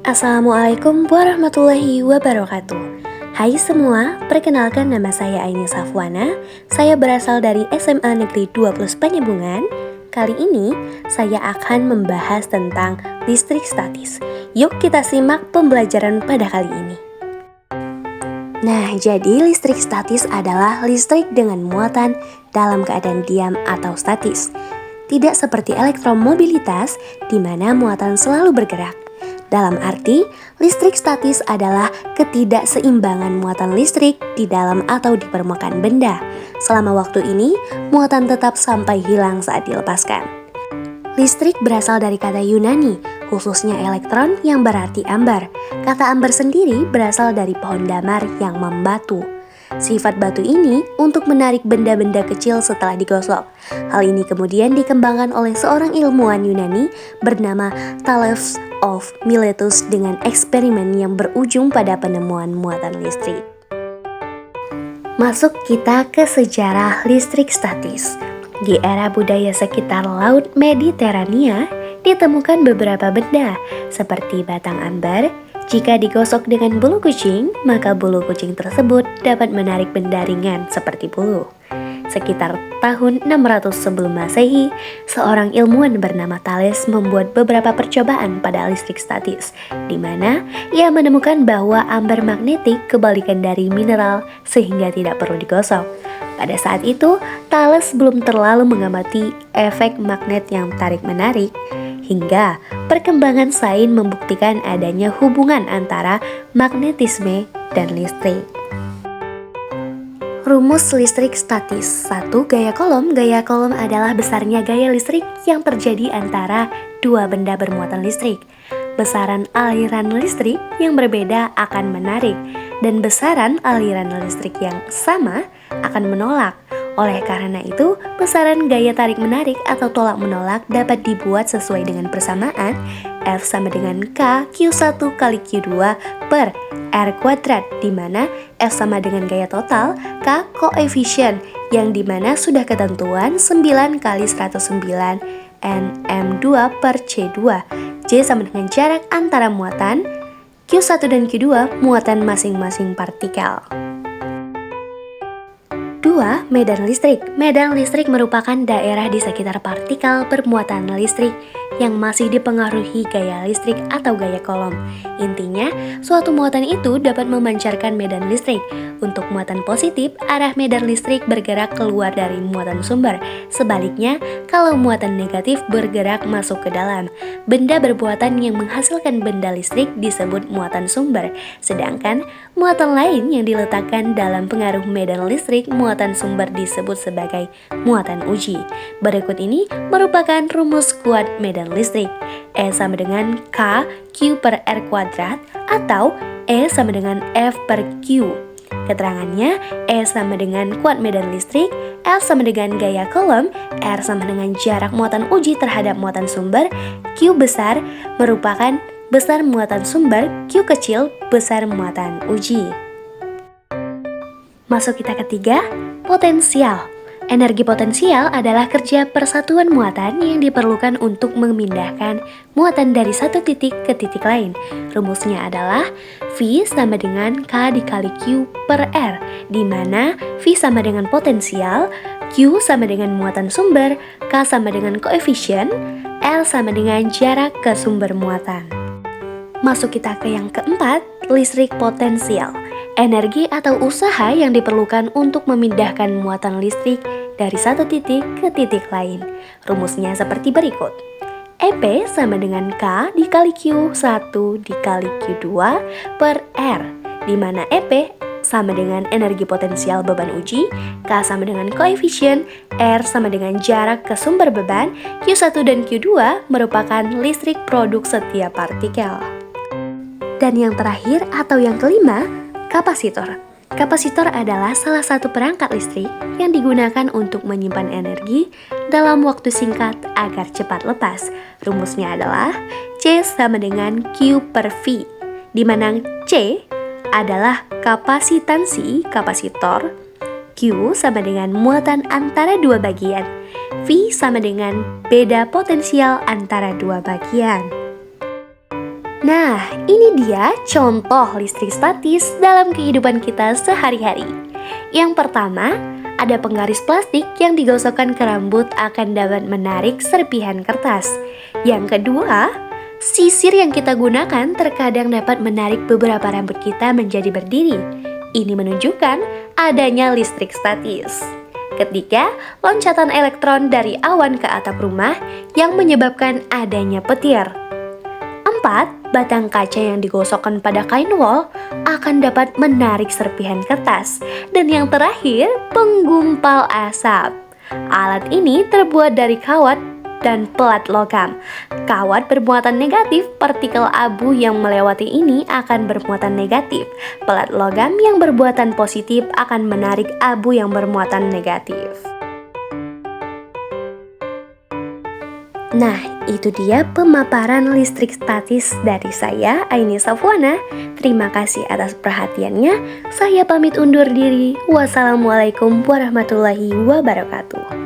Assalamualaikum warahmatullahi wabarakatuh. Hai semua, perkenalkan nama saya Aini Safwana. Saya berasal dari SMA Negeri 12 Penyambungan. Kali ini saya akan membahas tentang listrik statis. Yuk kita simak pembelajaran pada kali ini. Nah, jadi listrik statis adalah listrik dengan muatan dalam keadaan diam atau statis. Tidak seperti elektromobilitas di mana muatan selalu bergerak. Dalam arti, listrik statis adalah ketidakseimbangan muatan listrik di dalam atau di permukaan benda. Selama waktu ini, muatan tetap sampai hilang saat dilepaskan. Listrik berasal dari kata Yunani, khususnya elektron yang berarti ambar. Kata ambar sendiri berasal dari pohon damar yang membatu. Sifat batu ini untuk menarik benda-benda kecil setelah digosok. Hal ini kemudian dikembangkan oleh seorang ilmuwan Yunani bernama Thales of Miletus dengan eksperimen yang berujung pada penemuan muatan listrik. Masuk kita ke sejarah listrik statis. Di era budaya sekitar Laut Mediterania, ditemukan beberapa benda seperti batang ambar. Jika digosok dengan bulu kucing, maka bulu kucing tersebut dapat menarik benda ringan seperti bulu. Sekitar tahun 600 sebelum Masehi, seorang ilmuwan bernama Thales membuat beberapa percobaan pada listrik statis, di mana ia menemukan bahwa ambar magnetik kebalikan dari mineral sehingga tidak perlu digosok. Pada saat itu, Thales belum terlalu mengamati efek magnet yang tarik-menarik, hingga perkembangan sains membuktikan adanya hubungan antara magnetisme dan listrik. Rumus listrik statis. 1. Gaya kolom. Gaya kolom adalah besarnya gaya listrik yang terjadi antara dua benda bermuatan listrik. Besaran aliran listrik yang berbeda akan menarik, dan besaran aliran listrik yang sama akan menolak. Oleh karena itu, besaran gaya tarik-menarik atau tolak-menolak dapat dibuat sesuai dengan persamaan F sama dengan K Q1 kali Q2 per R kuadrat, di mana F sama dengan gaya total, K koefisien, yang dimana sudah ketentuan 9 kali 109 Nm2 per C2. J sama dengan jarak antara muatan, Q1 dan Q2 muatan masing-masing partikel. 2. Medan listrik. Medan listrik merupakan daerah di sekitar partikel bermuatan listrik yang masih dipengaruhi gaya listrik atau gaya kolom. Intinya, suatu muatan itu dapat memancarkan medan listrik. Untuk muatan positif, arah medan listrik bergerak keluar dari muatan sumber. Sebaliknya, kalau muatan negatif bergerak masuk ke dalam. Benda bermuatan yang menghasilkan benda listrik disebut muatan sumber, sedangkan muatan lain yang diletakkan dalam pengaruh medan listrik muatan sumber disebut sebagai muatan uji. Berikut ini merupakan rumus kuat medan listrik. E sama dengan K Q per R kuadrat atau E sama dengan F per Q. Keterangannya, E sama dengan kuat medan listrik, L sama dengan gaya kolom, R sama dengan jarak muatan uji terhadap muatan sumber, Q besar merupakan besar muatan sumber, Q kecil besar muatan uji. Masuk kita ketiga, potensial. Energi potensial adalah kerja persatuan muatan yang diperlukan untuk memindahkan muatan dari satu titik ke titik lain. Rumusnya adalah V sama dengan K dikali Q per R, di mana V sama dengan potensial, Q sama dengan muatan sumber, K sama dengan koefisien, L sama dengan jarak ke sumber muatan. Masuk kita ke yang keempat, listrik potensial. Energi atau usaha yang diperlukan untuk memindahkan muatan listrik dari satu titik ke titik lain. Rumusnya seperti berikut. EP sama dengan K dikali Q1 dikali Q2 per R, di mana EP sama dengan energi potensial beban uji, K sama dengan koefisien, R sama dengan jarak ke sumber beban, Q1 dan Q2 merupakan listrik produk setiap partikel. Dan yang terakhir atau yang kelima, kapasitor. Kapasitor adalah salah satu perangkat listrik yang digunakan untuk menyimpan energi dalam waktu singkat agar cepat lepas. Rumusnya adalah C sama dengan Q per V, di mana C adalah kapasitansi kapasitor, Q sama dengan muatan antara dua bagian, V sama dengan beda potensial antara dua bagian. Nah, ini dia contoh listrik statis dalam kehidupan kita sehari-hari. Yang pertama, ada penggaris plastik yang digosokkan ke rambut akan dapat menarik serpihan kertas. Yang kedua, sisir yang kita gunakan terkadang dapat menarik beberapa rambut kita menjadi berdiri. Ini menunjukkan adanya listrik statis. Ketiga, loncatan elektron dari awan ke atap rumah yang menyebabkan adanya petir. 4. Batang kaca yang digosokkan pada kain wol akan dapat menarik serpihan kertas. Dan yang terakhir, penggumpal asap. Alat ini terbuat dari kawat dan pelat logam. Kawat bermuatan negatif, partikel abu yang melewati ini akan bermuatan negatif. Pelat logam yang bermuatan positif akan menarik abu yang bermuatan negatif. Nah, itu dia pemaparan listrik statis dari saya, Aini Safwana. Terima kasih atas perhatiannya. Saya pamit undur diri. Wassalamualaikum warahmatullahi wabarakatuh.